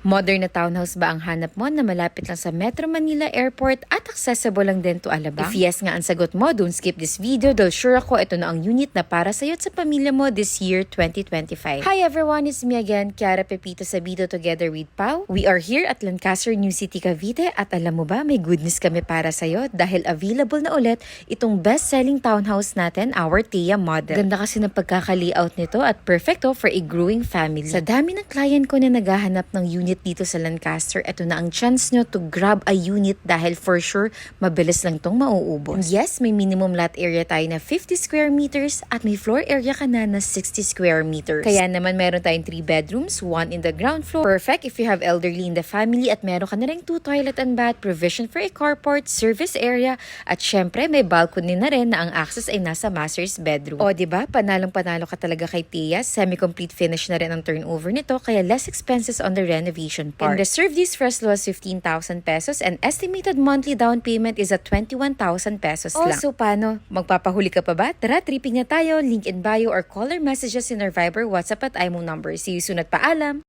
Modern na townhouse ba ang hanap mo na malapit lang sa Metro Manila Airport at accessible lang din to Alabang? If yes nga ang sagot mo, don't skip this video dahil sure ako ito na ang unit na para sa'yo at sa pamilya mo this year 2025. Hi everyone, it's me again, Kiara Pepito Sabido together with Pau. We are here at Lancaster, New City, Cavite at alam mo ba, may goodness kami para sa'yo dahil available na ulit itong best-selling townhouse natin, our Thea model. Ganda kasi ng pagkaka-layout nito at perfecto for a growing family. Sa dami ng client ko na naghahanap ng unit dito sa Lancaster, ito na ang chance nyo to grab a unit dahil for sure, mabilis lang tong mauubos. And yes, may minimum lot area tayo na 50 square meters at may floor area ka na 60 square meters. Kaya naman meron tayong 3 bedrooms, 1 in the ground floor. Perfect if you have elderly in the family at meron ka na rin 2 toilet and bath, provision for a carport, service area, at syempre may balcony na rin na ang access ay nasa master's bedroom. O diba, panalong panalo ka talaga kay Thea, semi-complete finish na rin ang turnover nito kaya less expenses on the renovation part. And reserve this for as low as 15,000 pesos and estimated monthly down payment is at 21,000 pesos lang. So paano? Magpapahuli ka pa ba? Tara, tripping na tayo. Link in bio or call or messages in our Viber, WhatsApp at IMO number. See you soon at paalam!